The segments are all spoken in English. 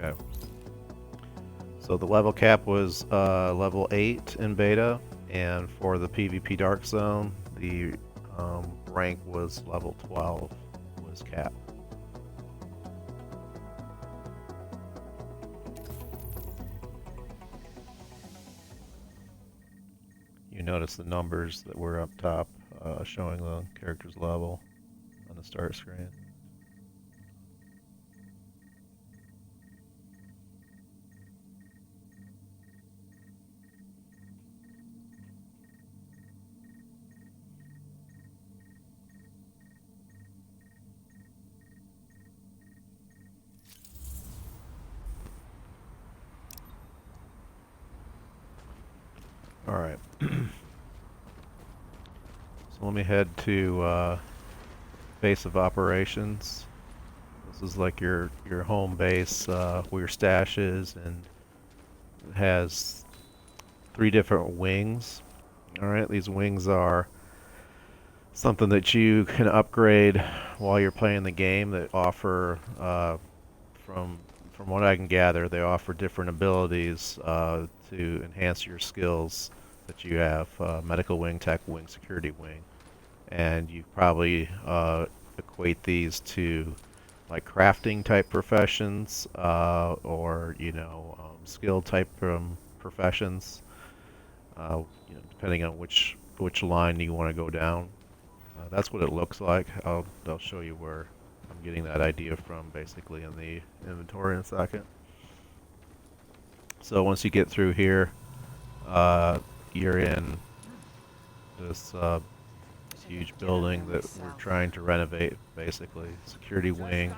Okay. So the level cap was level 8 in beta, and for the PvP Dark Zone, the rank was level 12 was cap. You notice the numbers that were up top showing the character's level on the start screen. Alright. So let me head to base of operations. This is like your home base where your stash is, and it has 3 different wings. Alright, these wings are something that you can upgrade while you're playing the game that offer, from what I can gather, they offer different abilities to enhance your skills that you have. Medical wing, tech wing, security wing. And you probably equate these to like crafting type professions or skill type professions. Depending on which line you want to go down. That's what it looks like. I'll show you where I'm getting that idea from, basically in the inventory in a second. So once you get through here, you're in this huge building that we're trying to renovate, basically. Security wing,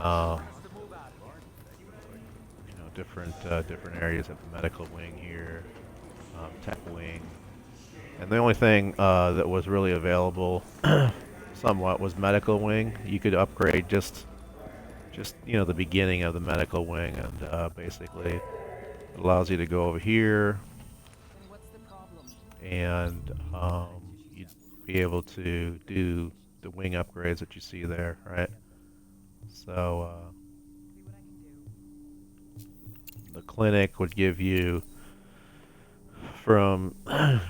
um, different areas of the medical wing here, tech wing, and the only thing that was really available, somewhat, was medical wing. You could upgrade just the beginning of the medical wing, and basically it allows you to go over here and you'd be able to do the wing upgrades that you see there, right? So the clinic would give you from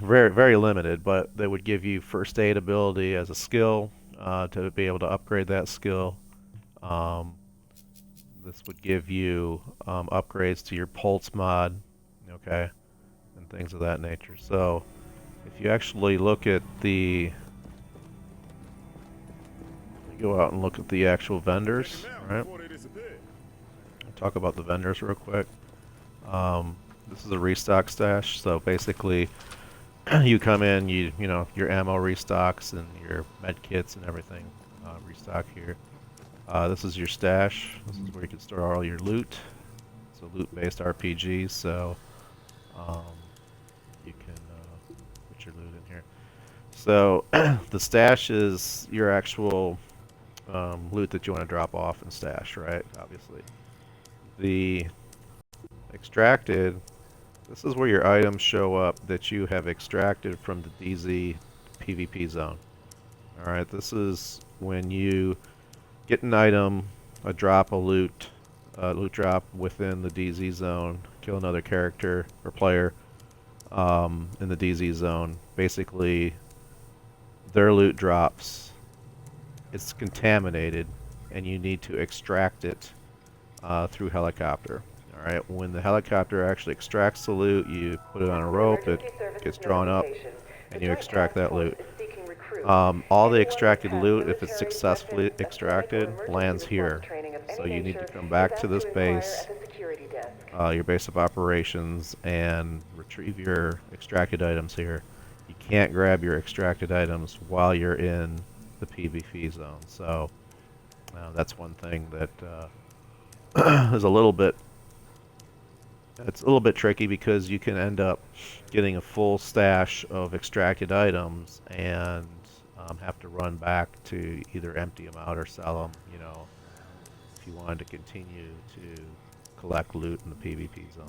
very limited, but they would give you first aid ability as a skill to be able to upgrade that skill. Um, this would give you upgrades to your pulse mod, okay, and things of that nature. So if you actually look at the go out and look at the actual vendors, right? I'll talk about the vendors real quick. This is a restock stash, so basically you come in, your ammo restocks and your med kits and everything restock here. This is your stash. This is where you can store all your loot. It's a loot-based RPG, so um, you can put your loot in here. So the stash is your actual loot that you want to drop off and stash, right? Obviously. The extracted, this is where your items show up that you have extracted from the DZ PvP zone. Alright, this is when you get an item, a drop, a loot drop within the DZ zone, kill another character or player in the DZ zone. Basically, their loot drops. It's contaminated, and you need to extract it through helicopter. Alright, when the helicopter actually extracts the loot, you put it on a rope, it gets drawn up, and you extract that loot. All the extracted loot, if it's successfully extracted, lands here. So you need to come back to this base, your base of operations, and retrieve your extracted items here. You can't grab your extracted items while you're in the PvP zone. So that's one thing that is a little bit tricky, because you can end up getting a full stash of extracted items and have to run back to either empty them out or sell them, if you wanted to continue to collect loot in the PvP zone.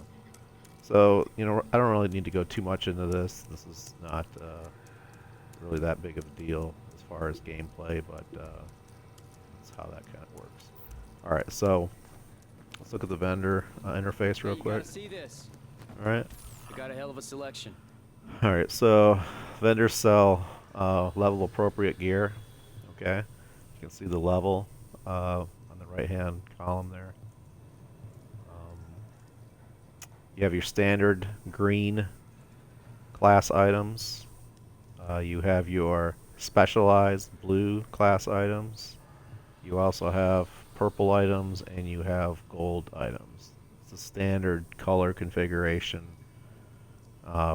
So, I don't really need to go too much into this. This is not really that big of a deal as far as gameplay, but that's how that kind of works. Alright, so Let's look at the vendor interface real quick. See this. All right. We got a hell of a selection. All right. So vendors sell level appropriate gear. Okay. You can see the level on the right-hand column there. You have your standard green class items. You have your specialized blue class items. You also have purple items and you have gold items. It's a standard color configuration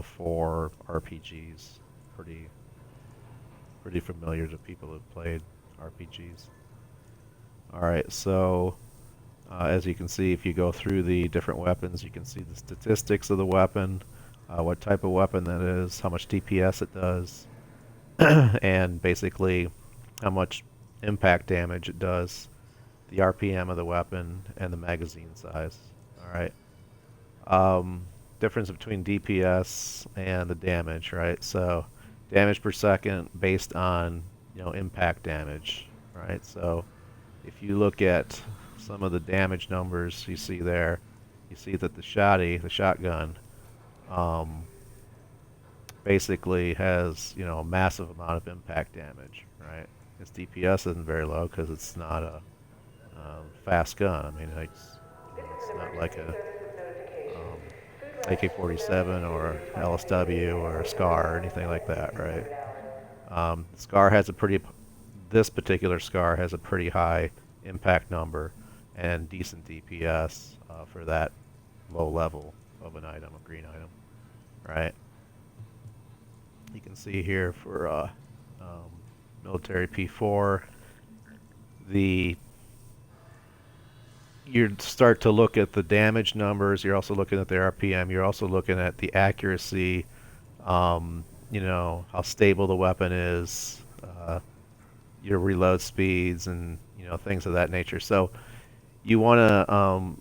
for RPGs. Pretty familiar to people who've played RPGs. Alright, so as you can see, if you go through the different weapons, you can see the statistics of the weapon, what type of weapon that is, how much DPS it does, and basically how much impact damage it does, the RPM of the weapon, and the magazine size. Alright. Difference between DPS and the damage, right? So damage per second based on, impact damage, right? So if you look at some of the damage numbers you see there, you see that the shotgun, basically has, a massive amount of impact damage, right? Its DPS isn't very low because it's not a fast gun. I mean, it's not like a AK-47 or LSW or a SCAR or anything like that, right? SCAR has this particular SCAR has a pretty high impact number and decent DPS for that low level of an item, a green item, right? You can see here for military P4, you start to look at the damage numbers. You're also looking at the RPM. You're also looking at the accuracy. How stable the weapon is, your reload speeds, and things of that nature. So you want to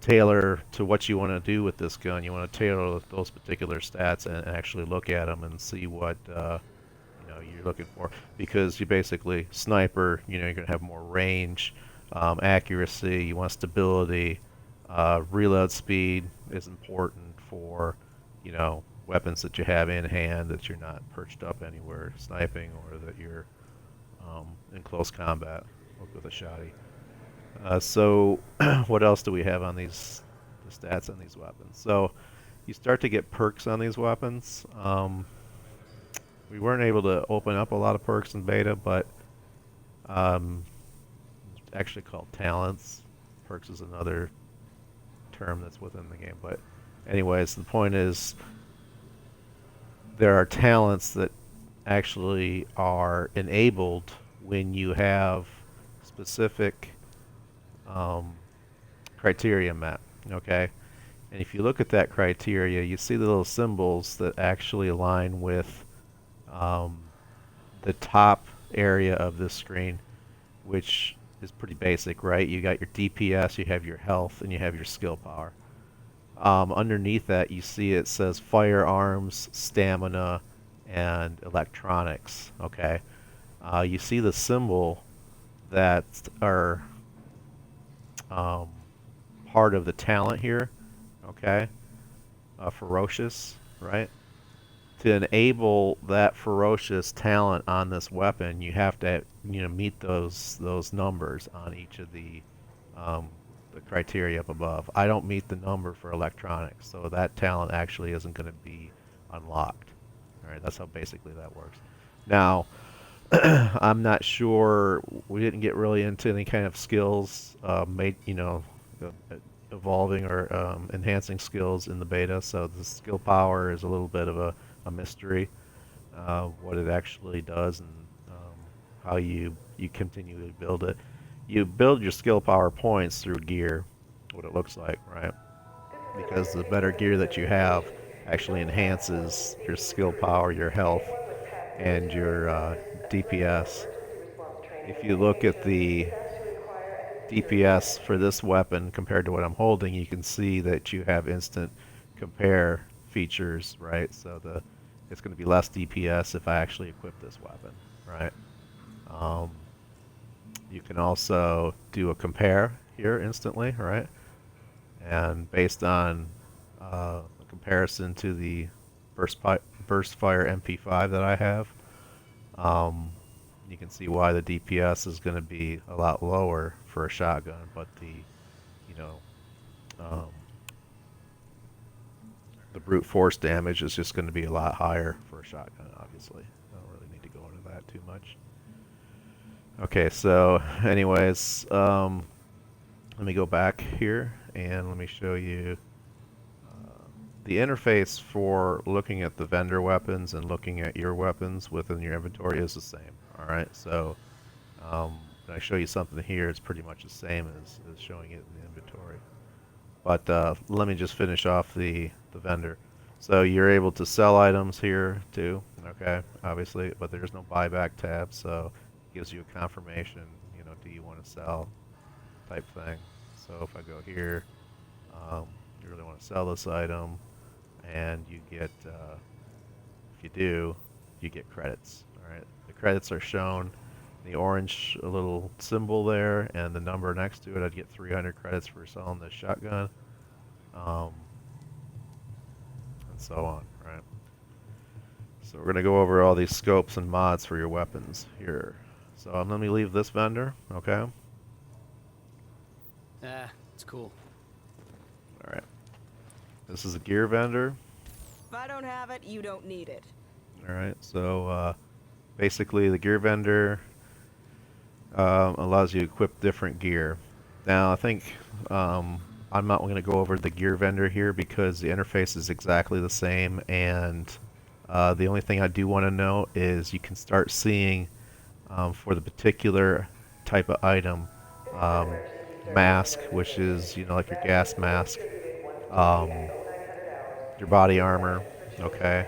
tailor to what you want to do with this gun. You want to tailor those particular stats and actually look at them and see what you're looking for. Because you basically sniper, you're going to have more range. Accuracy, you want stability, reload speed is important for, weapons that you have in hand that you're not perched up anywhere sniping or that you're in close combat with a shotty. So what else do we have on the stats on these weapons? So you start to get perks on these weapons. We weren't able to open up a lot of perks in beta, but actually called talents. Perks is another term that's within the game, but anyways, the point is there are talents that actually are enabled when you have specific criteria met, okay? And if you look at that criteria, you see the little symbols that actually align with the top area of this screen, which is pretty basic, right? You got your DPS, you have your health, and you have your skill power. Underneath that, you see it says firearms, stamina, and electronics, okay? You see the symbol that are part of the talent here, okay? Ferocious, right? To enable that ferocious talent on this weapon, you have to meet those numbers on each of the criteria up above. I don't meet the number for electronics, so that talent actually isn't going to be unlocked. All right, that's how basically that works. Now, I'm not sure. We didn't get really into any kind of skills, evolving or enhancing skills in the beta. So the skill power is a little bit of a mystery, what it actually does and how you continue to build it. You build your skill power points through gear, what it looks like, right? Because the better gear that you have actually enhances your skill power, your health, and your DPS. If you look at the DPS for this weapon compared to what I'm holding, you can see that you have instant compare features, right? So it's going to be less DPS if I actually equip this weapon, right? You can also do a compare here instantly, right? and based on a comparison to the Burst Fire MP5 that I have, um, you can see why the DPS is going to be a lot lower for a shotgun, but you know, um, the brute force damage is just going to be a lot higher for a shotgun, obviously. I don't really need to go into that too much. Okay, so anyways, let me go back here and let me show you the interface for looking at the vendor weapons and looking at your weapons within your inventory is the same. Alright, so when I show you something here, it's pretty much the same as showing it in the inventory. But let me just finish off the vendor. So you're able to sell items here too, okay, obviously, but there's no buyback tab, so it gives you a confirmation, you know, do you want to sell type thing. So if I go here, you really want to sell this item, and you get, if you do, you get credits. Alright, the credits are shown the orange little symbol there and the number next to it. I'd get 300 credits for selling this shotgun, and so on, right? So we're going to go over all these scopes and mods for your weapons here. So let me leave this vendor, okay? It's cool. Alright. This is a gear vendor. If I don't have it, you don't need it. Alright, so basically the gear vendor allows you to equip different gear. Now I think I'm not going to go over the gear vendor here because the interface is exactly the same, and the only thing I do want to note is you can start seeing for the particular type of item, mask, which is, you know, like your gas mask, your body armor, okay,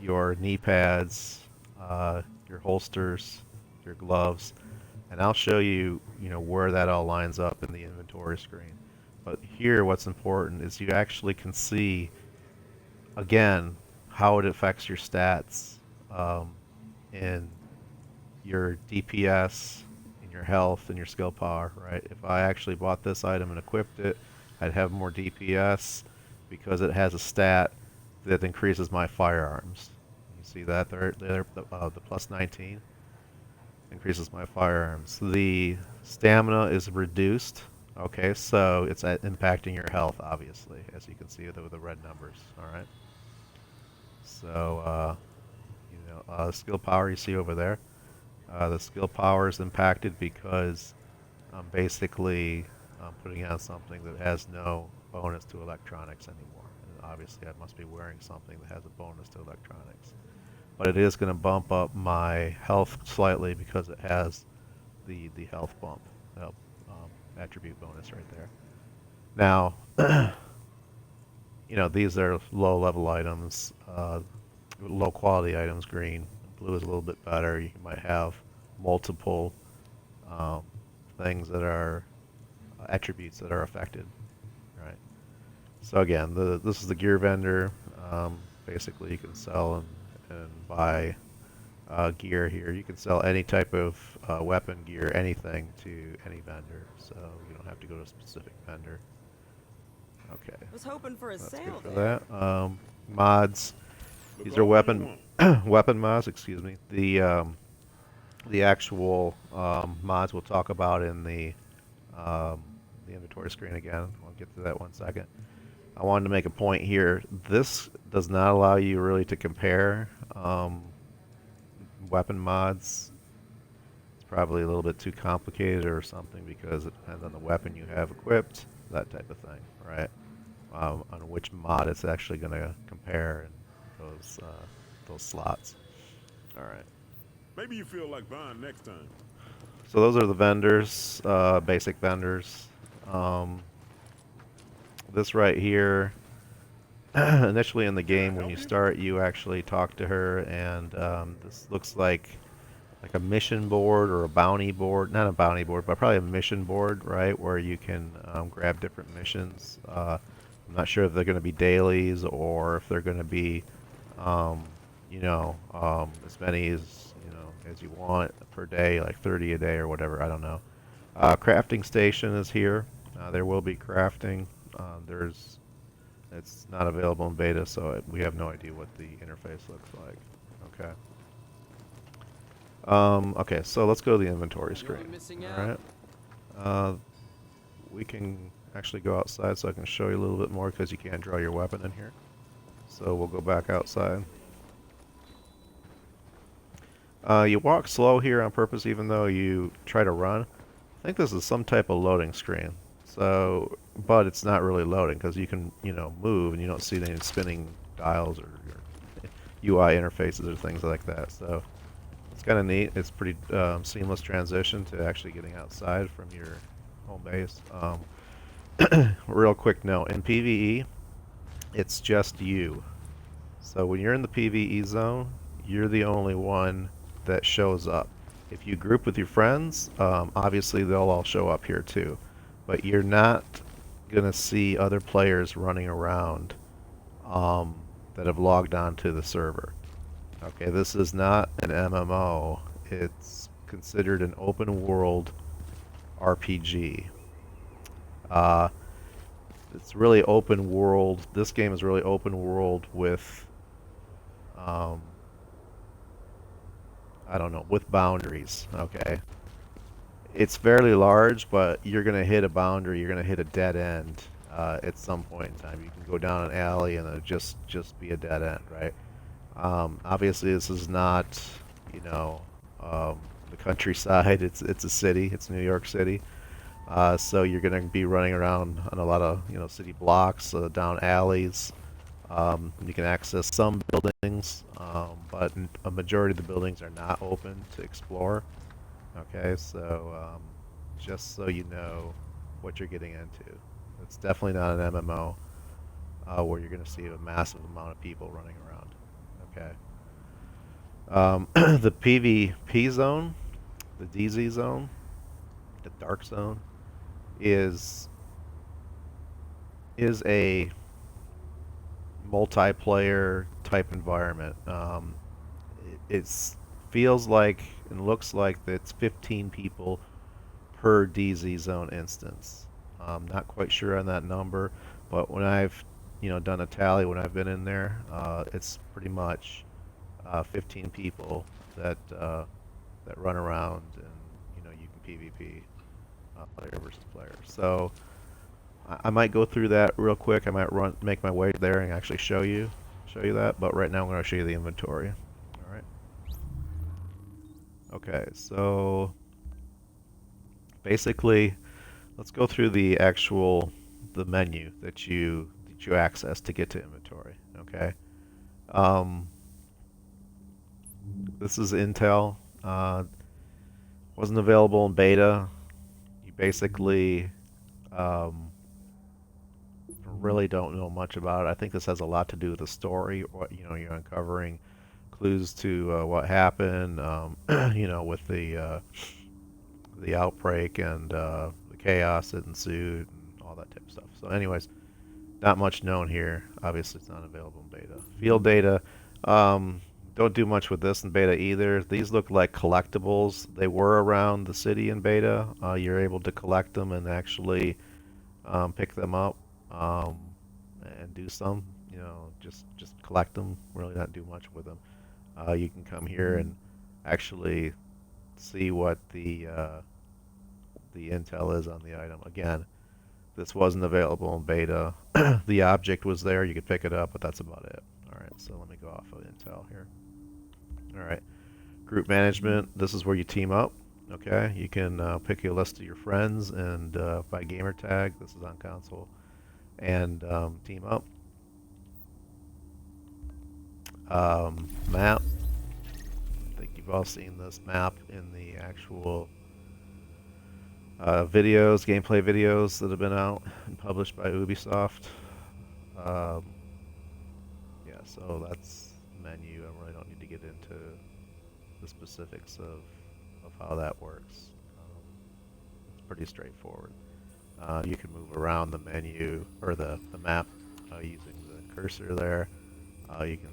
your knee pads, your holsters, your gloves, and I'll show you, you know, where that all lines up in the inventory screen. But here, what's important is you actually can see, again, how it affects your stats in your DPS, in your health, and your skill power, right? If I actually bought this item and equipped it, I'd have more DPS because it has a stat that increases my firearms. You see that there, the plus 19 increases my firearms. The stamina is reduced. Okay, so it's impacting your health, obviously, as you can see with the red numbers. All right. So, you know, skill power you see over there. The skill power is impacted because I'm basically putting on something that has no bonus to electronics anymore. And obviously, I must be wearing something that has a bonus to electronics. But it is going to bump up my health slightly because it has the health bump, attribute bonus right there. Now, you know, these are low level items, low quality items, green. Blue is a little bit better. You might have multiple things that are attributes that are affected, right? So again, this is the gear vendor. Basically, you can sell and buy gear here. You can sell any type of weapon gear, anything, to any vendor. So you don't have to go to a specific vendor. Okay. Was hoping for a That's sale good for there. that. Mods. These are weapon weapon mods. Excuse me. The actual mods we'll talk about in the inventory screen again. I'll get to that one second. I wanted to make a point here. This does not allow you really to compare weapon mods. It's probably a little bit too complicated or something because it depends on the weapon you have equipped, that type of thing, right? On which mod it's actually going to compare in those slots. All right. Maybe you feel like buying next time. So those are the vendors, basic vendors. This right here, initially in the game when you start, you actually talk to her, and this looks like a mission board or a bounty board. Not a bounty board, but probably a mission board, right, where you can grab different missions. I'm not sure if they're going to be dailies or if they're going to be, you know, as many as, you know, as you want per day, like 30 a day or whatever. I don't know. Crafting station is here. There will be crafting. It's not available in beta, so we have no idea what the interface looks like. Okay. Okay, so let's go to the inventory screen. All right. We can actually go outside so I can show you a little bit more because you can't draw your weapon in here. So we'll go back outside. You walk slow here on purpose even though you try to run. I think this is some type of loading screen. So, but it's not really loading because you can, move and you don't see any spinning dials or UI interfaces or things like that. So it's kind of neat. It's pretty seamless transition to actually getting outside from your home base. Real quick note, in PvE, it's just you. So when you're in the PvE zone, you're the only one that shows up. If you group with your friends, obviously they'll all show up here too. But you're not going to see other players running around that have logged on to the server. Okay, this is not an MMO. It's considered an open world RPG. It's really open world. This game is really open world with, I don't know, with boundaries. Okay, it's fairly large, but you're gonna hit a boundary. You're gonna hit a dead end at some point in time. You can go down an alley and it'll just be a dead end, right? Obviously, this is not, the countryside. It's a city. It's New York City. So you're going to be running around on a lot of, city blocks, down alleys. You can access some buildings, but a majority of the buildings are not open to explore. Okay, so just so you know what you're getting into. It's definitely not an MMO where you're going to see a massive amount of people running around. Okay. The PvP zone, the DZ zone, the dark zone, is a multiplayer type environment. It feels like and looks like it's 15 people per DZ zone instance. I'm not quite sure on that number, but when I've done a tally when I've been in there, it's pretty much 15 people that run around and you can PvP. Player versus player. So I might go through that real quick. I might make my way there and actually show you that. But right now I'm going to show you the inventory. All right. Okay. So basically, let's go through the menu that you access to get to inventory. Okay. This is Intel. Wasn't available in beta. Basically really don't know much about it. I think this has a lot to do with the story. What you're uncovering clues to what happened. With the outbreak and the chaos that ensued and all that type of stuff. So, anyways, not much known here. Obviously, it's not available in beta. Field data. Don't do much with this in beta either. These look like collectibles. They were around the city in beta. You're able to collect them and actually pick them up and do some. Just collect them. Really not do much with them. You can come here and actually see what the intel is on the item. Again, this wasn't available in beta. The object was there. You could pick it up, but that's about it. All right, so let me go off of intel here. All right, group management. This is where you team up. Okay, you can pick a list of your friends and by gamer tag. This is on console, and team up. Map. I think you've all seen this map in the actual gameplay videos that have been out and published by Ubisoft. Yeah, so that's the menu. I really don't need to get into the specifics of how that works. It's pretty straightforward. You can move around the menu or the map using the cursor there. You can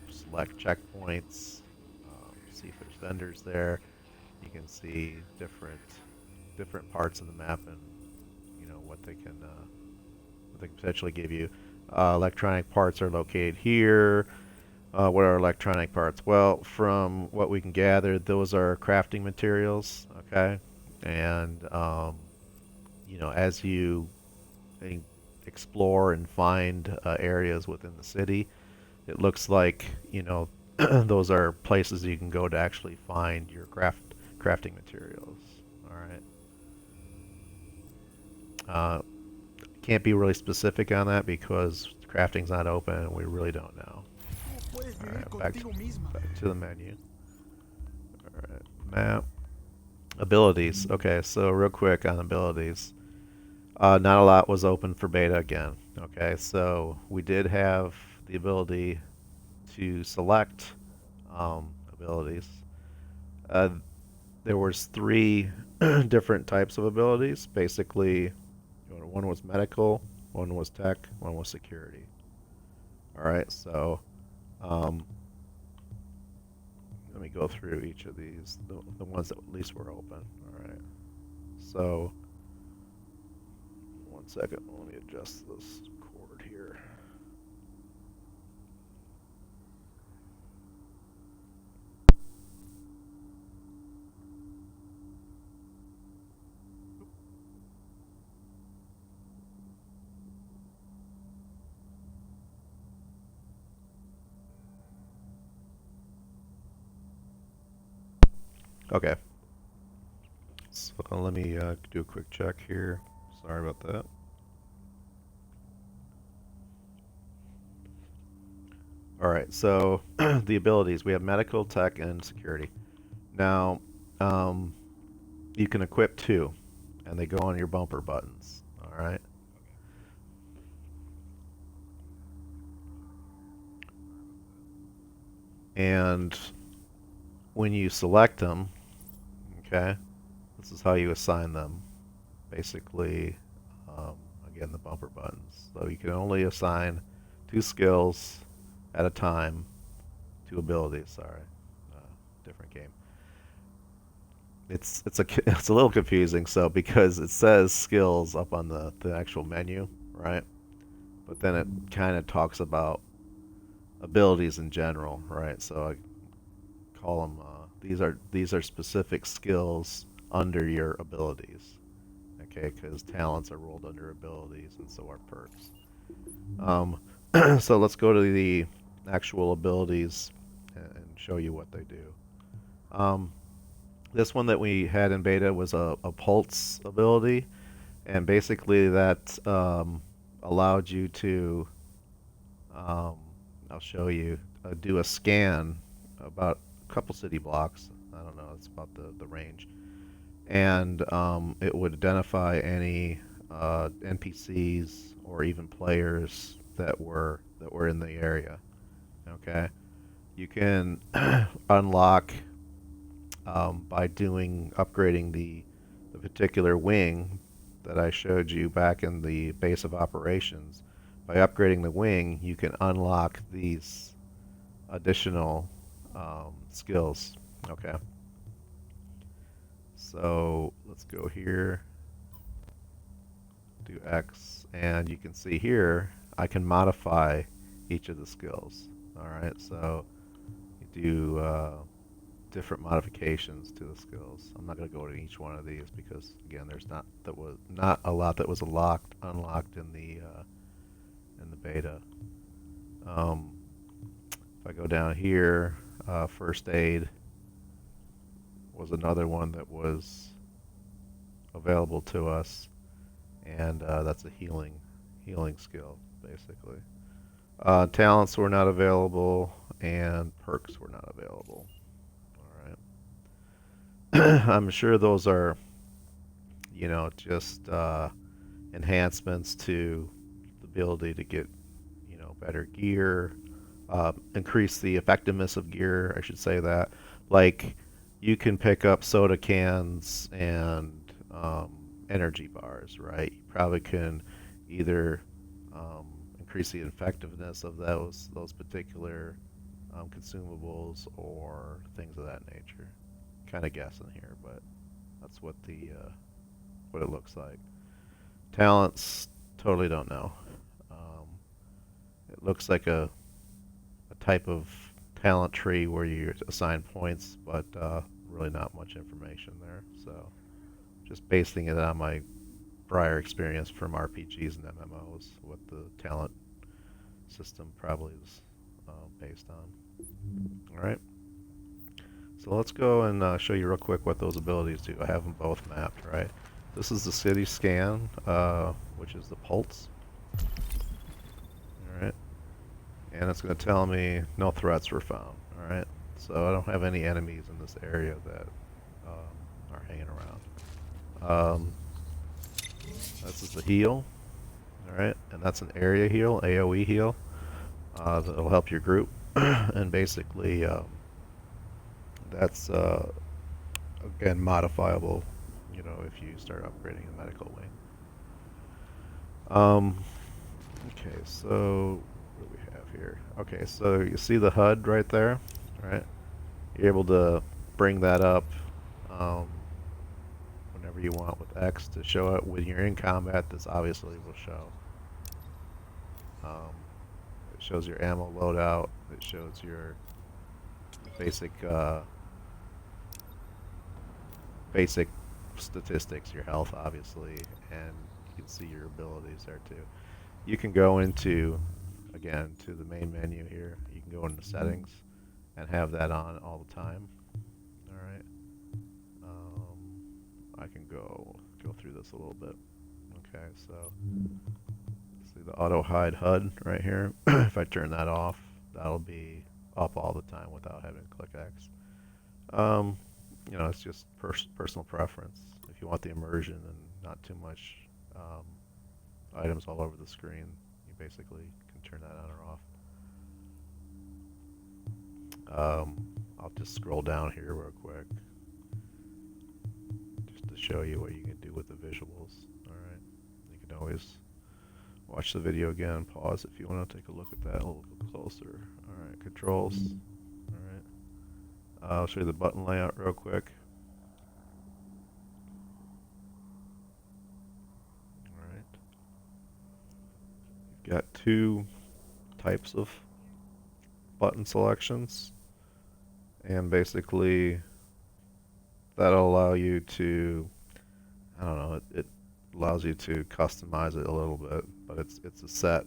select checkpoints, see if there's vendors there. You can see different parts of the map and what they can potentially give you. Electronic parts are located here. What are electronic parts? Well, from what we can gather, those are crafting materials. Okay, and as you explore and find areas within the city, it looks like those are places you can go to actually find your crafting materials. All right. Can't be really specific on that because crafting's not open and we really don't know. Alright, back to the menu. Alright, map. Abilities. Okay, so real quick on abilities. Not a lot was open for beta again. Okay, so we did have the ability to select abilities. There was 3 different types of abilities. Basically, one was medical, one was tech, one was security. Alright, so let me go through each of these, the ones that at least were open. Alright, so one second, let me adjust this cord here. Okay. So let me do a quick check here. Sorry about that. Alright, so the abilities. We have medical, tech, and security. Now, you can equip 2, and they go on your bumper buttons. Alright? And when you select them, okay, this is how you assign them. Basically, again, the bumper buttons. So you can only assign 2 skills at a time, 2 abilities. Sorry, different game. It's a little confusing. So because it says skills up on the actual menu, right? But then it kind of talks about abilities in general, right? So I call them these are specific skills under your abilities, okay? Because talents are rolled under abilities, and so are perks. So let's go to the actual abilities and show you what they do. This one that we had in beta was a pulse ability, and basically that allowed you to, I'll show you, do a scan about a couple city blocks. I don't know, it's about the range. And it would identify any NPCs or even players that were in the area. Okay, you can unlock by upgrading the particular wing that I showed you back in the base of operations. By upgrading the wing, you can unlock these additional skills. Okay. So let's go here, do X, and you can see here I can modify each of the skills. Alright, so you do different modifications to the skills. I'm not going to go to each one of these because again there's not a lot that was unlocked in the beta. If I go down here, first aid was another one that was available to us, and that's a healing skill basically. Talents were not available and perks were not available. Alright. I'm sure those are just enhancements to the ability to get better gear, increase the effectiveness of gear, I should say that. Like, you can pick up soda cans and energy bars, right? You probably can either increase the effectiveness of those particular consumables or things of that nature. Kind of guessing here, but that's what it looks like. Talents, totally don't know. Um, it looks like a type of talent tree where you assign points, but really not much information there. So just basing it on my prior experience from RPGs and MMOs, what the talent system probably is based on. All right. So let's go and show you real quick what those abilities do. I have them both mapped, right? This is the city scan, which is the pulse. All right. And it's going to tell me no threats were found. All right. So I don't have any enemies in this area that are hanging around. This is the heal. All right. And that's an area heal, AoE heal. That'll help your group. And basically, that's again modifiable, you know, if you start upgrading a medical wing. Okay, so what do we have here? Okay, so you see the HUD right there, right? You're able to bring that up whenever you want with X to show it when you're in combat. This obviously will show. It shows your ammo loadout. It shows your basic basic statistics, your health, obviously, and you can see your abilities there too. You can go into, again, to the main menu here. You can go into settings and have that on all the time. All right. I can go through this a little bit. Okay, so see the auto hide HUD right here. If I turn that off, that'll be up all the time without having to click X. You know, it's just personal preference. If you want the immersion and not too much items all over the screen, you basically can turn that on or off. I'll just scroll down here real quick just to show you what you can do with the visuals. Alright, you can always watch the video again, pause if you want to take a look at that a little closer. Alright, controls. Alright, I'll show you the button layout real quick. Got two types of button selections, and basically that'll allow you to, I don't know, it allows you to customize it a little bit, but it's a set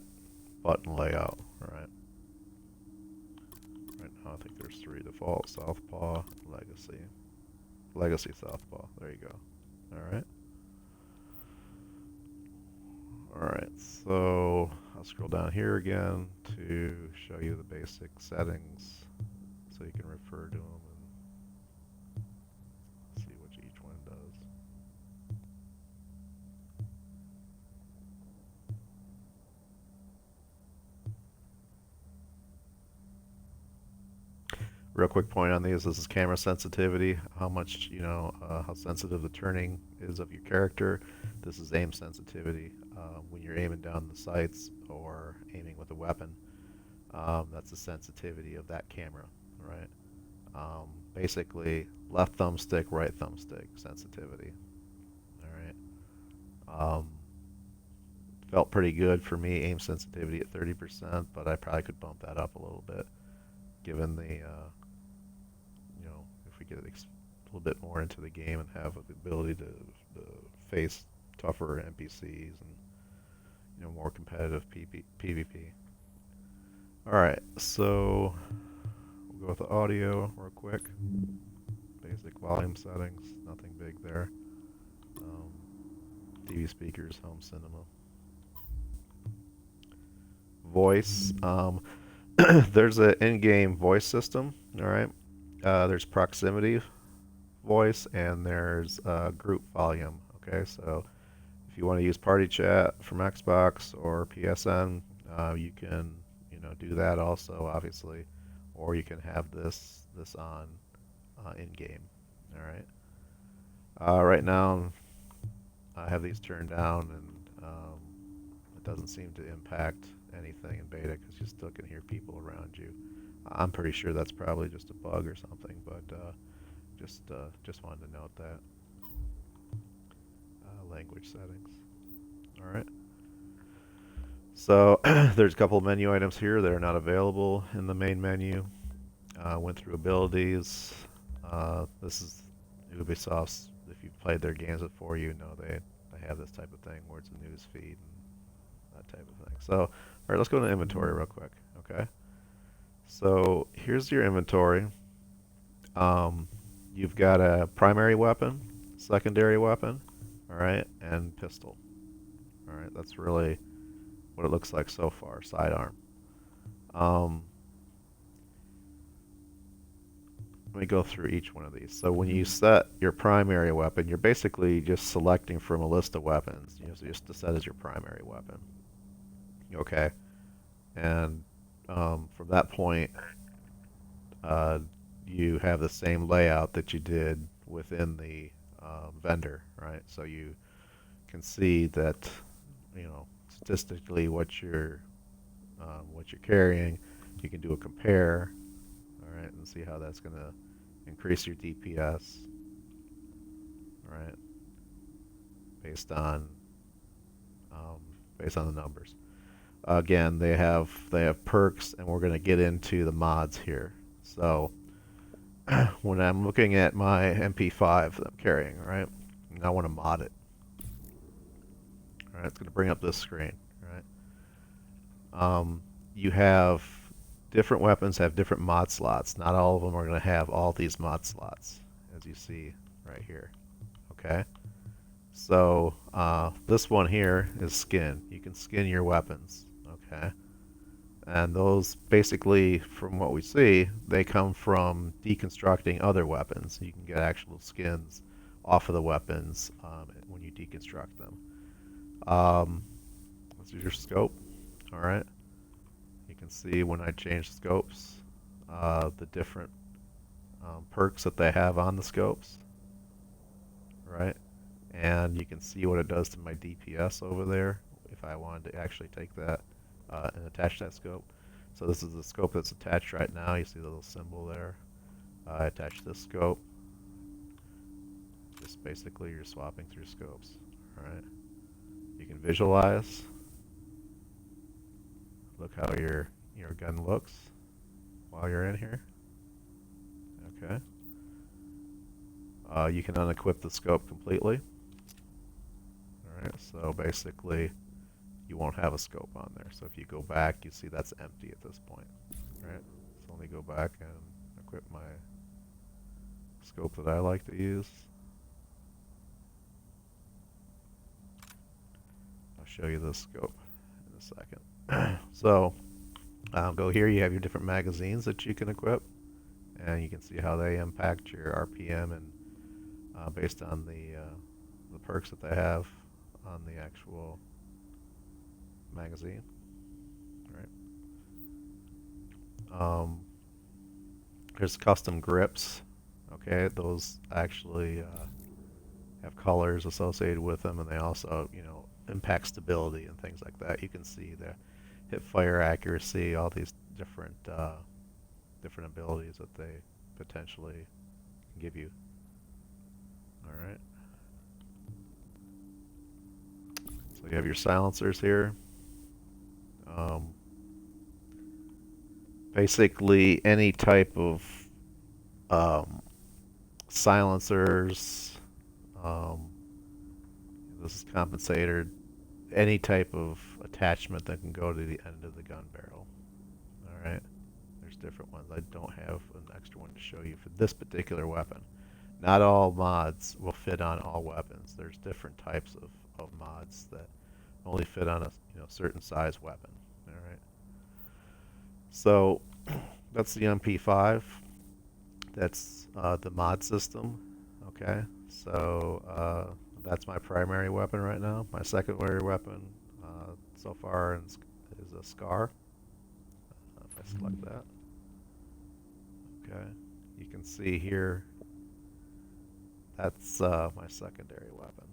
button layout, right? Right now I think there's three: default, southpaw, legacy southpaw. There you go. All right. Alright, so I'll scroll down here again to show you the basic settings so you can refer to them and see what each one does. Real quick point on these, this is camera sensitivity, how much, you know, how sensitive the turning is of your character. This is aim sensitivity. When you're aiming down the sights or aiming with a weapon, that's the sensitivity of that camera, right? Basically, left thumbstick, right thumbstick sensitivity. All right. Felt pretty good for me, aim sensitivity at 30%, but I probably could bump that up a little bit, given the, you know, if we get a little bit more into the game and have the ability to face tougher NPCs and, you know, more competitive PvP. Alright, so we'll go with the audio real quick. Basic volume settings, nothing big there. TV speakers, home cinema. Voice, there's an in-game voice system, alright? There's proximity voice and there's group volume, okay? So if you want to use party chat from Xbox or PSN, you can, you know, do that also, obviously, or you can have this on in game. All right. Right now, I have these turned down, and it doesn't seem to impact anything in beta because you still can hear people around you. I'm pretty sure that's probably just a bug or something, but just wanted to note that. Language settings. Alright. So there's a couple of menu items here that are not available in the main menu. Went through abilities. This is Ubisoft's, if you've played their games before, you know they have this type of thing where it's a news feed and that type of thing. So, alright, let's go to inventory real quick, okay? So, here's your inventory. You've got a primary weapon, secondary weapon, alright, and pistol. Alright, that's really what it looks like so far, sidearm. Let me go through each one of these. So when you set your primary weapon, you're basically just selecting from a list of weapons. You know, so just to set as your primary weapon. Okay, and from that point, you have the same layout that you did within the vendor, right? So you can see that, you know, statistically what you're carrying. You can do a compare, all right, and see how that's going to increase your DPS, right? Based on the numbers. Again, they have perks, and we're going to get into the mods here. So when I'm looking at my MP5 that I'm carrying, right, and I want to mod it. All right, it's going to bring up this screen, right? You have different weapons have different mod slots. Not all of them are going to have all these mod slots, as you see right here. Okay? So, this one here is skin. You can skin your weapons. Okay? And those, basically, from what we see, they come from deconstructing other weapons. You can get actual skins off of the weapons when you deconstruct them. This is your scope. Alright? You can see when I change scopes, the different perks that they have on the scopes, right? And you can see what it does to my DPS over there if I wanted to actually take that and attach that scope. So this is the scope that's attached right now. You see the little symbol there. I attach this scope. Just basically you're swapping through scopes, alright? You can visualize. Look how your gun looks while you're in here. Okay. You can unequip the scope completely. Alright, so basically you won't have a scope on there. So if you go back, you see that's empty at this point. Alright, so let me go back and equip my scope that I like to use. I'll show you this scope in a second. So, go here, you have your different magazines that you can equip, and you can see how they impact your RPM and based on the perks that they have on the actual magazine. Right. There's custom grips. Okay, those actually have colors associated with them, and they also, you know, impact stability and things like that. You can see the hip fire accuracy, all these different abilities that they potentially can give you. All right. So you have your silencers here. Basically, any type of silencers. This is compensator. Any type of attachment that can go to the end of the gun barrel. All right. There's different ones. I don't have an extra one to show you for this particular weapon. Not all mods will fit on all weapons. There's different types of mods that only fit on a certain size weapon. All right. So that's the MP5. That's the mod system. Okay. So that's my primary weapon right now. My secondary weapon so far is a SCAR. If I select that. Okay. You can see here that's my secondary weapon.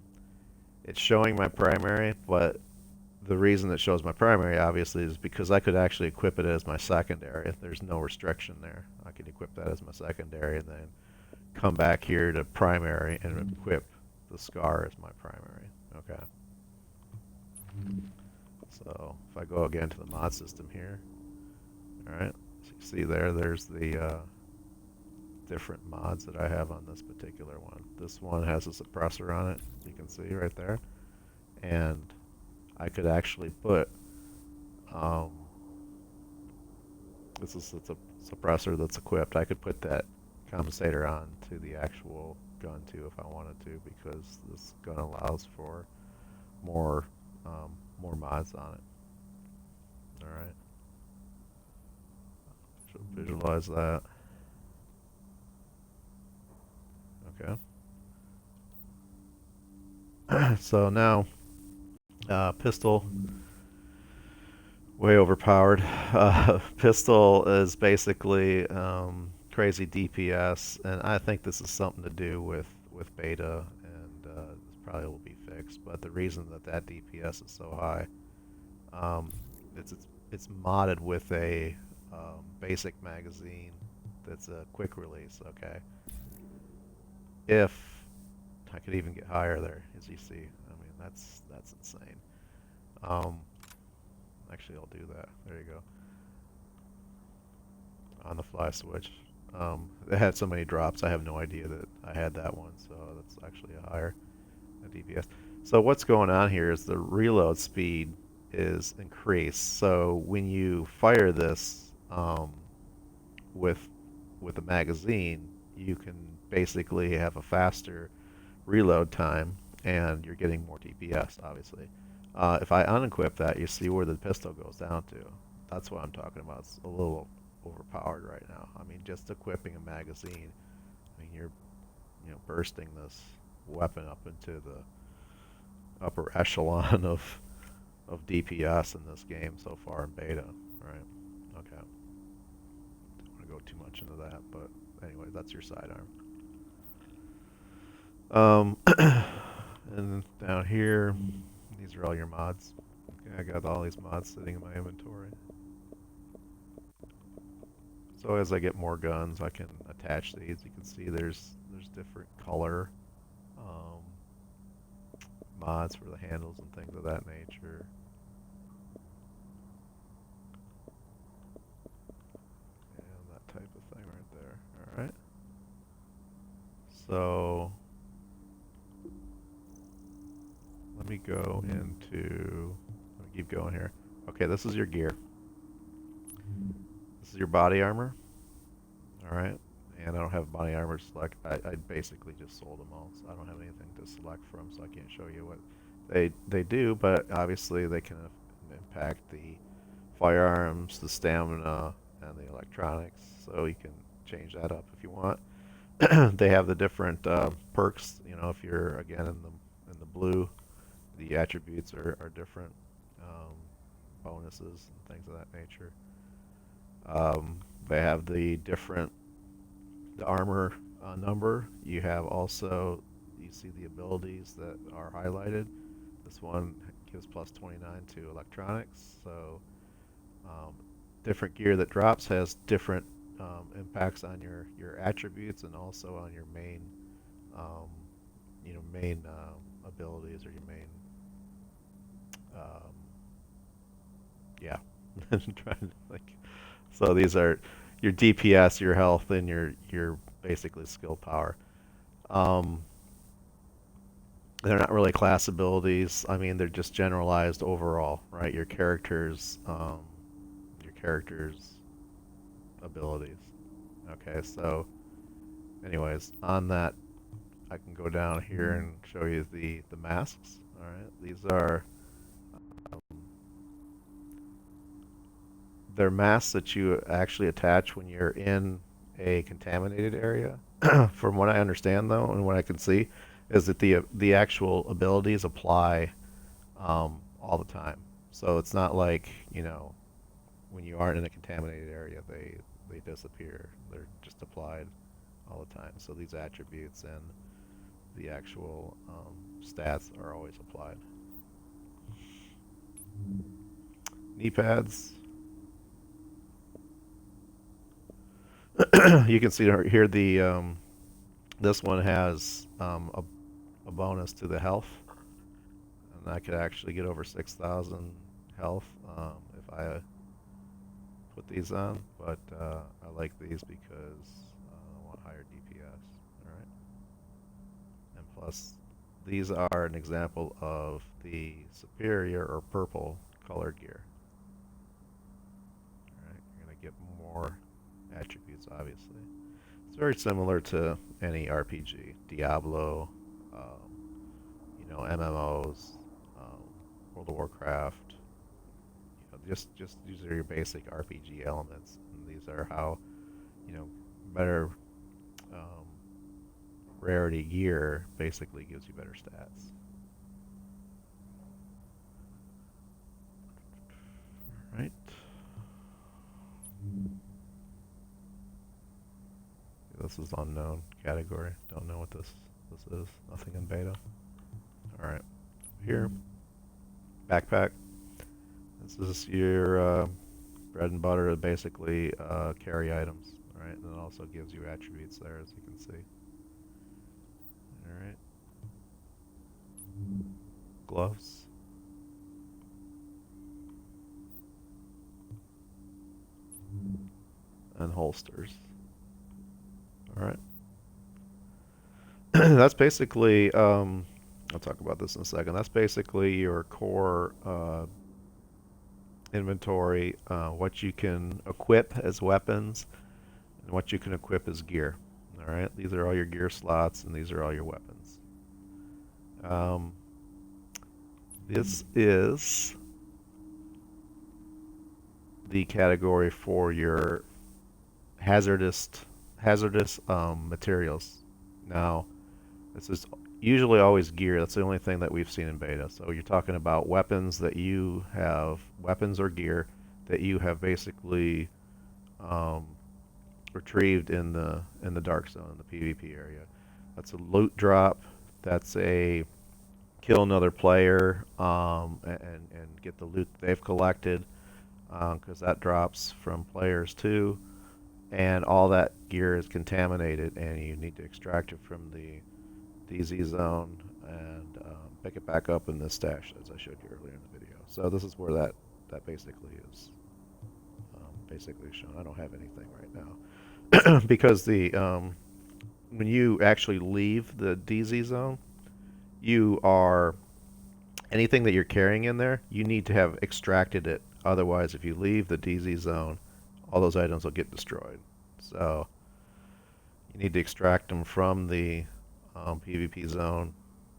It's showing my primary, but the reason it shows my primary obviously is because I could actually equip it as my secondary. There's no restriction there. I could equip that as my secondary and then come back here to primary and equip the SCAR as my primary. Okay. So if I go again to the mod system here, all right, so you see there's the different mods that I have on this particular one. This one has a suppressor on it, you can see right there, and I could actually put it's a suppressor that's equipped. I could put that compensator on to the actual gun too if I wanted to, because this gun allows for more more mods on it. All right, so visualize that. Okay. So now pistol, way overpowered. Pistol is basically crazy DPS, and I think this is something to do with beta, and this probably will be fixed. But the reason that DPS is so high, um, it's modded with a basic magazine that's a quick release. Okay, if I could even get higher there, as you see. I mean, that's insane. Um, Actually, I'll do that. There you go. On the fly switch. It had so many drops, I have no idea that I had that one, so that's actually a higher DPS. So what's going on here is the reload speed is increased. So when you fire this with a magazine, you can basically have a faster reload time, and you're getting more DPS, obviously. If I unequip that, you see where the pistol goes down to. That's what I'm talking about. It's a little overpowered right now. I mean, just equipping a magazine, I mean, you're bursting this weapon up into the upper echelon of DPS in this game so far in beta, right? Okay. Don't want to go too much into that, but anyway, that's your sidearm. And down here, these are all your mods. Okay, I got all these mods sitting in my inventory. So as I get more guns, I can attach these. You can see there's different color mods for the handles and things of that nature. And that type of thing right there. All right. So let me go into, let me keep going here. Okay, this is your gear. This is your body armor. All right. And I don't have body armor select. I basically just sold them all, so I don't have anything to select from, so I can't show you what they do, but obviously they can impact the firearms, the stamina, and the electronics, so you can change that up if you want. They have the different perks. You know, if you're again in the blue, the attributes are different, bonuses and things of that nature. They have the armor number. You have also, you see the abilities that are highlighted. This one gives plus 29 to electronics. So different gear that drops has different impacts on your attributes and also on your main abilities, or your main yeah. I'm trying to like, so these are your DPS, your health, and your basically skill power. They're not really class abilities. I mean, they're just generalized overall, right? Your character's abilities. Okay, so anyways, on that, I can go down here and show you the masks. All right, these are um, they're masks that you actually attach when you're in a contaminated area. From what I understand, though, and what I can see, is that the actual abilities apply all the time. So it's not like, when you aren't in a contaminated area, they disappear. They're just applied all the time. So these attributes and the actual stats are always applied. Knee pads. You can see here this one has a bonus to the health. and I could actually get over 6,000 health if I put these on, but I like these because I want higher DPS. Alright. And plus, these are an example of the superior or purple color gear. Alright, you're going to get more attributes, obviously. It's very similar to any RPG. Diablo, MMOs, World of Warcraft. Just these are your basic RPG elements, and these are how better rarity gear basically gives you better stats. Right. This is unknown category. Don't know what this is. Nothing in beta. All right. Here, backpack. This is your bread and butter to basically carry items. All right, and it also gives you attributes there, as you can see. All right. Gloves. And holsters. All right. That's basically, I'll talk about this in a second. That's basically your core inventory, what you can equip as weapons, and what you can equip as gear. All right, these are all your gear slots, and these are all your weapons. This is the category for your hazardous materials. Now, this is usually always gear. That's the only thing that we've seen in beta. So you're talking about weapons that you have, weapons or gear that you have basically retrieved in the dark zone, in the PvP area. That's a loot drop. That's a kill another player and get the loot they've collected, because that drops from players too. And all that gear is contaminated, and you need to extract it from the DZ zone and pick it back up in this stash, as I showed you earlier in the video. So this is where that basically is basically shown. I don't have anything right now because the when you actually leave the DZ zone, you are anything that you're carrying in there, you need to have extracted it. Otherwise, if you leave the DZ zone, all those items will get destroyed. So you need to extract them from the PvP zone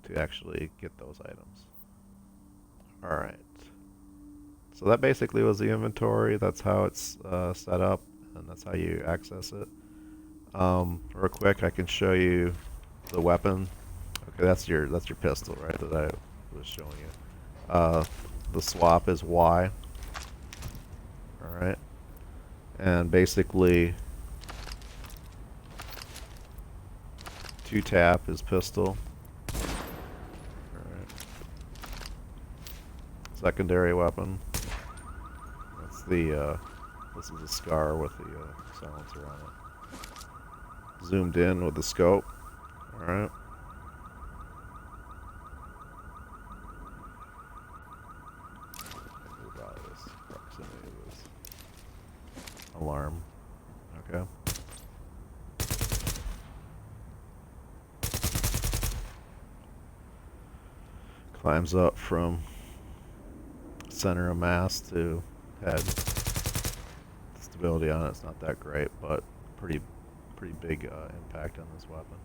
to actually get those items. Alright. So that basically was the inventory. That's how it's set up, and that's how you access it. Real quick, I can show you the weapon. Okay, that's your pistol, right, that I was showing you. The swap is Y. Alright. And basically 2 tap is pistol. Alright. Secondary weapon. That's the this is a SCAR with the silencer on it. Zoomed in with the scope. Alright. Proximity of this alarm. Okay. Climbs up from center of mass to head. Stability on it's not that great, but pretty big impact on this weapon.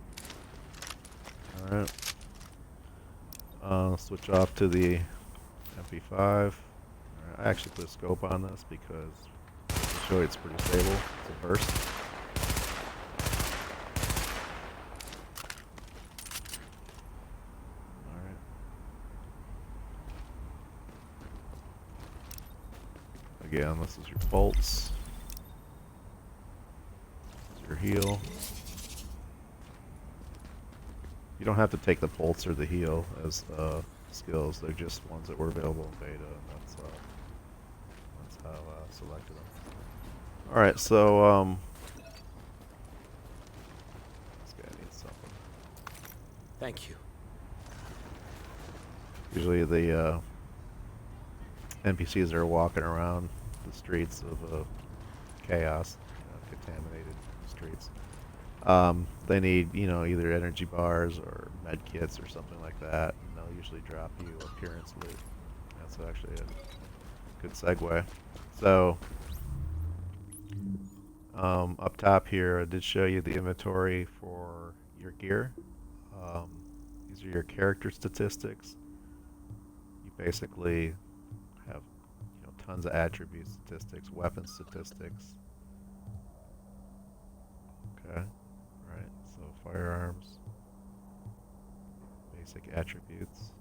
Alright. Switch off to the MP5. Right, I actually put a scope on this because to show you it's pretty stable. It's a burst. Alright. Again, this is your pulse. This is your heal. You don't have to take the pulse or the heal as skills. They're just ones that were available in beta, and that's how I selected them. All right, so this guy needs something. Thank you. Usually the NPCs are walking around the streets of chaos, contaminated streets. They need, either energy bars or med kits or something like that, and they'll usually drop you appearance loot. That's actually a good segue. So, up top here, I did show you the inventory for your gear. These are your character statistics. You basically have, tons of attribute statistics, weapon statistics. Okay, right. So firearms, basic attributes.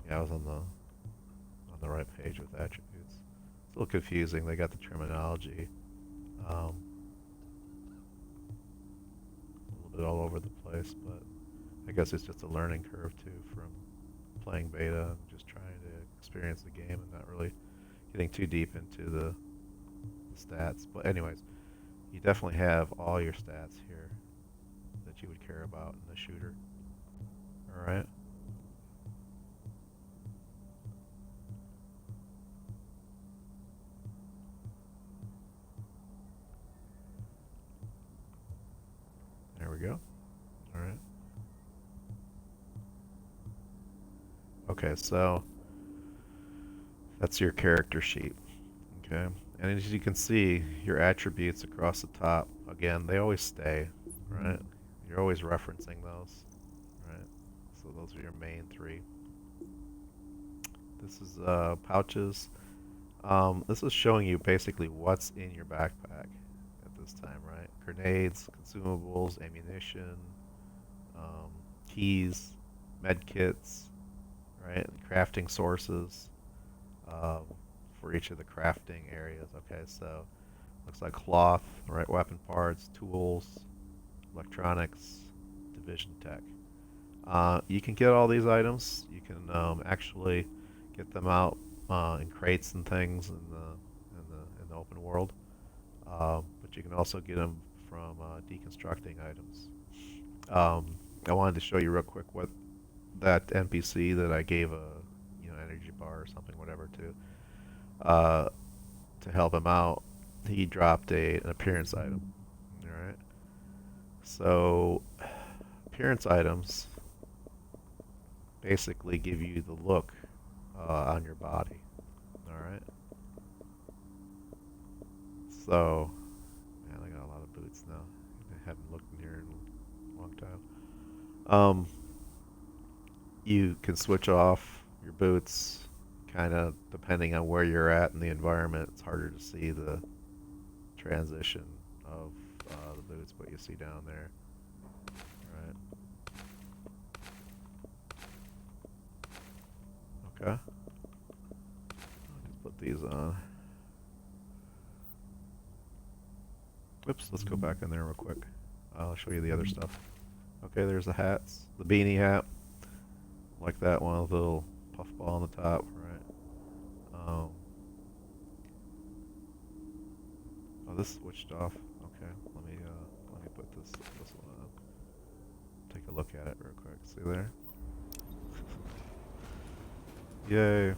Yeah, I was on the right page with attributes. It's a little confusing. They got the terminology a little bit all over the place, but I guess it's just a learning curve too from playing beta and just trying to experience the game and not really getting too deep into the stats. But anyways, you definitely have all your stats here that you would care about in the shooter. Alright. There we go. Alright. Okay, so that's your character sheet. Okay. And as you can see, your attributes across the top, again, they always stay, right? You're always referencing those, right? So those are your main three. This is pouches. This is showing you basically what's in your backpack at this time, right? Grenades, consumables, ammunition, keys, med kits, right? Crafting sources for each of the crafting areas. Okay, so looks like cloth, right? Weapon parts, tools, electronics, division tech. You can get all these items. You can actually get them out in crates and things in the open world. But you can also get them from deconstructing items. I wanted to show you real quick what that NPC that I gave a energy bar or something, whatever, to help him out. He dropped an appearance item. All right. So appearance items basically give you the look on your body. Alright? So, man, I got a lot of boots now. I haven't looked in here in a long time. You can switch off your boots kind of depending on where you're at in the environment. It's harder to see the transition of the boots, but you see down there. Alright. Okay. Let's put these on. Oops, let's go back in there real quick. I'll show you the other stuff. Okay, there's the hats. The beanie hat. Like that one with a little puffball on the top, right? Oh, this switched off. Okay, let me put this one on. Take a look at it real quick. See there? Yay.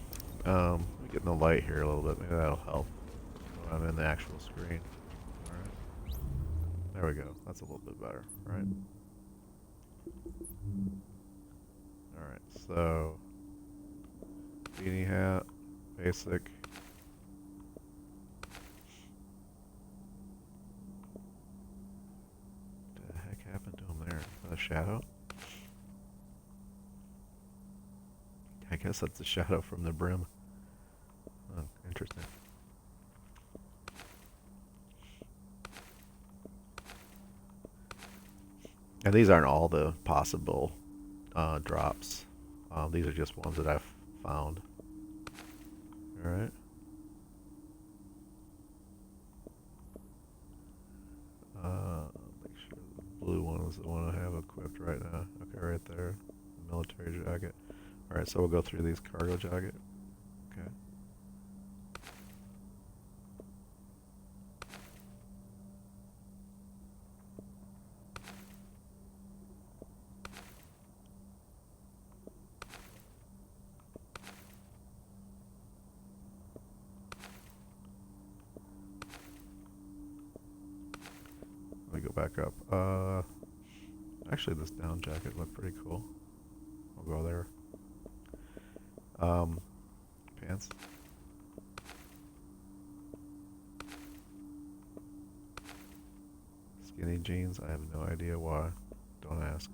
Let me get in the light here a little bit. Maybe that'll help when I'm in the actual screen. Alright. There we go. That's a little bit better, right? Alright, so beanie hat, basic. What the heck happened to him there? Is that a shadow? I guess that's a shadow from the brim. Oh, interesting. And these aren't all the possible drops. These are just ones that I've found. Alright. Make sure the blue one is the one I have equipped right now. Okay, right there. Military jacket. Alright, so we'll go through these. Cargo jacket. Okay. go back up. Actually, this down jacket looked pretty cool. We'll go there. Pants. Skinny jeans. I have no idea why. Don't ask.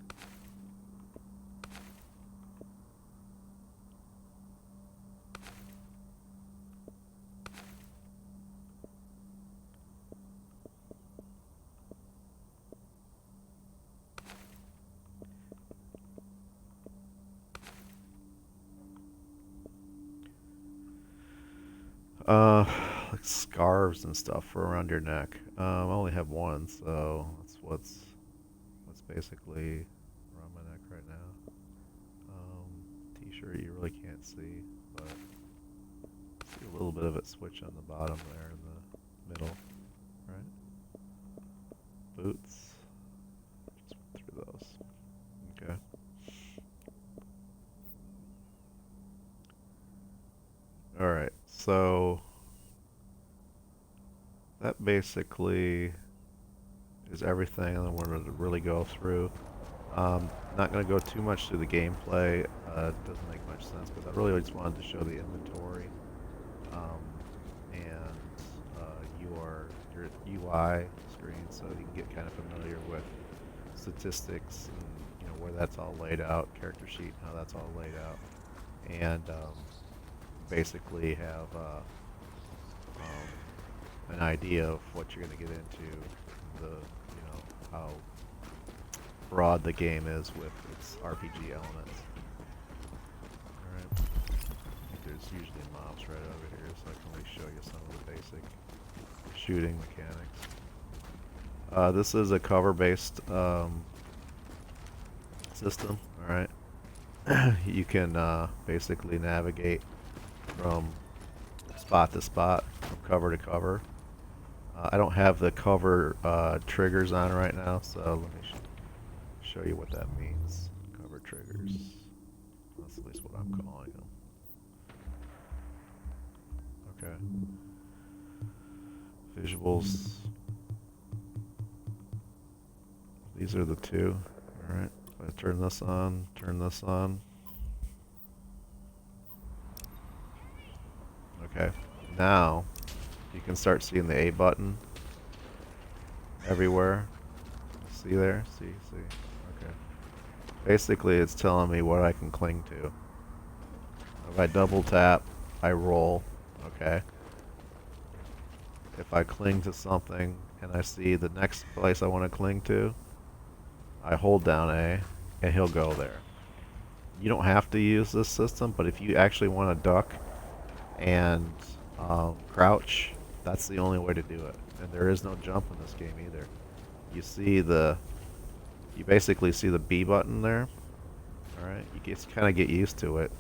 Like scarves and stuff for around your neck. I only have one, so that's what's basically around my neck right now. T-shirt you really can't see, but see a little bit of it switch on the bottom there in the middle, right? Boots. Just went through those. Okay. All right, so that basically is everything I wanted to really go through. Not going to go too much through the gameplay. It doesn't make much sense because I really just wanted to show the inventory and your UI screen, so you can get kind of familiar with statistics and where that's all laid out, character sheet, and how that's all laid out, and basically have an idea of what you're going to get into, the how broad the game is with its RPG elements. Alright, I think there's usually mobs right over here, so I can at least show you some of the basic shooting mechanics. This is a cover-based system, alright? You can basically navigate from spot to spot, from cover to cover. I don't have the cover triggers on right now, so let me show you what that means. Cover triggers. That's at least what I'm calling them. Okay. Visuals. These are the two. Alright. If I turn this on. Okay. Now you can start seeing the A button everywhere. See there? See. Okay. Basically, it's telling me what I can cling to. If I double tap, I roll. Okay. If I cling to something and I see the next place I want to cling to, I hold down A and he'll go there. You don't have to use this system, but if you actually want to duck and crouch, that's the only way to do it. And there is no jump in this game either. You basically see the B button there. Alright, you just kind of get used to it.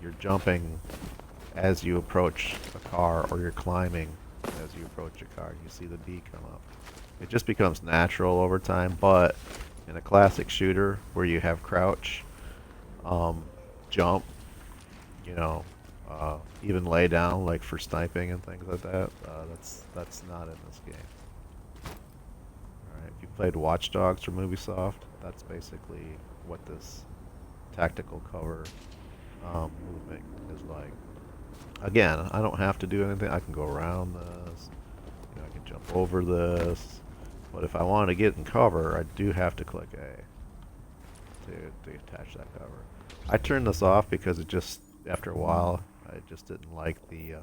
You're jumping as you approach a car, or you're climbing as you approach a car. You see the B come up. It just becomes natural over time, but in a classic shooter where you have crouch, jump, even lay down, like for sniping and things like that, that's not in this game. Alright, if you played Watch Dogs from Ubisoft, that's basically what this tactical cover movement is like. Again, I don't have to do anything. I can go around this, I can jump over this, but if I want to get in cover, I do have to click A to attach that cover. I turned this off because it just, after a while, I just didn't like the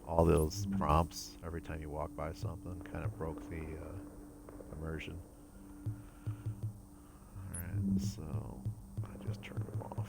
all those prompts every time you walk by something. Kind of broke the immersion. Alright, so I just turned them off.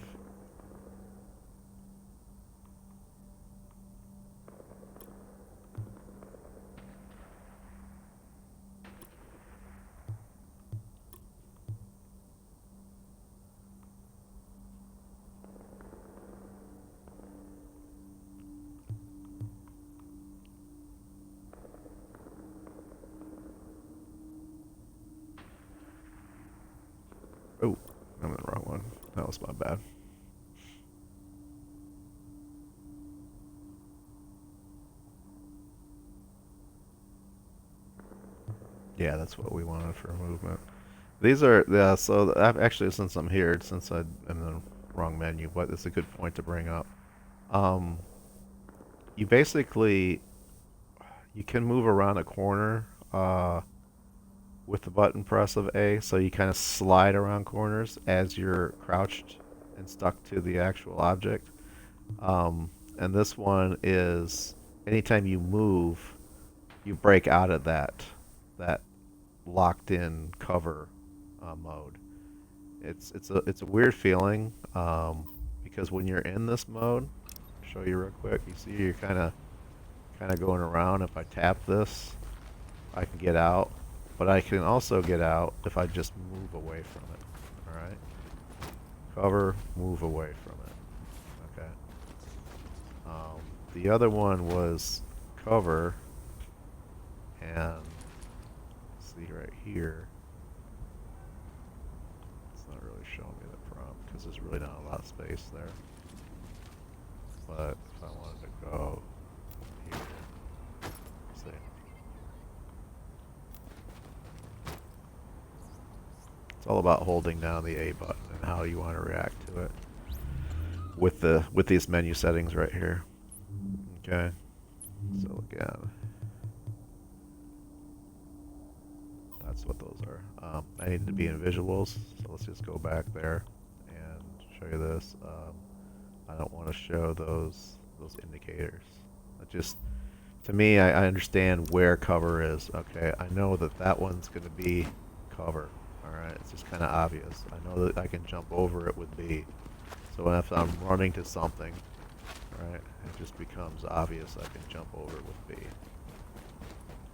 Oh, I'm in the wrong one. That was my bad. Yeah, that's what we wanted for movement. These are, yeah, so I've actually, since I'm here, since I'm in the wrong menu, but it's a good point to bring up. Um, you basically, you can move around a corner with the button press of A, so you kind of slide around corners as you're crouched and stuck to the actual object. And this one is, anytime you move, you break out of that locked in cover mode. It's a weird feeling because when you're in this mode, I'll show you real quick. You see you're kind of going around. If I tap this, I can get out, but I can also get out if I just move away from it. All right, cover, move away from it. Okay. The other one was cover, and see right here. It's not really showing me the prompt because there's really not a lot of space there. But if I wanted to go here, see. It's all about holding down the A button and how you want to react to it with these menu settings right here. Okay. So again, that's what those are. I need to be in visuals, so let's just go back there and show you this. I don't want to show those indicators. It just, to me, I understand where cover is. Okay, I know that that one's going to be cover. All right, it's just kind of obvious. I know that I can jump over it with B. So if I'm running to something, right, it just becomes obvious I can jump over it with B.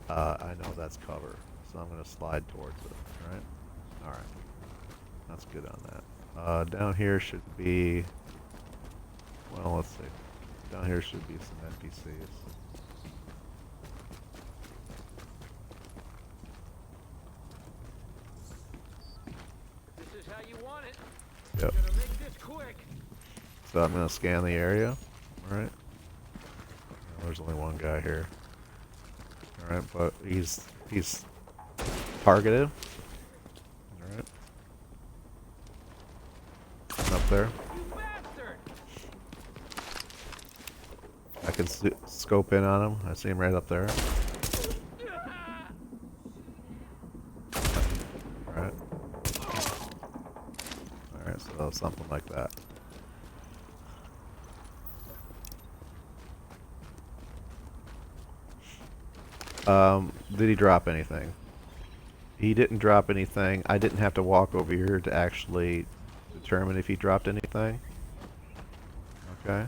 I know that's cover, so I'm going to slide towards it, right? Alright, that's good on that. Down here should be, well, let's see. Down here should be some NPCs. This is how you want it. Yep. Gonna make this quick. So I'm going to scan the area, alright? There's only one guy here. Alright, but he's targeted. Alright. Up there. You bastard! I can scope in on him. I see him right up there. Alright. Alright, so something like that. Did he drop anything? He didn't drop anything. I didn't have to walk over here to actually determine if he dropped anything. Okay.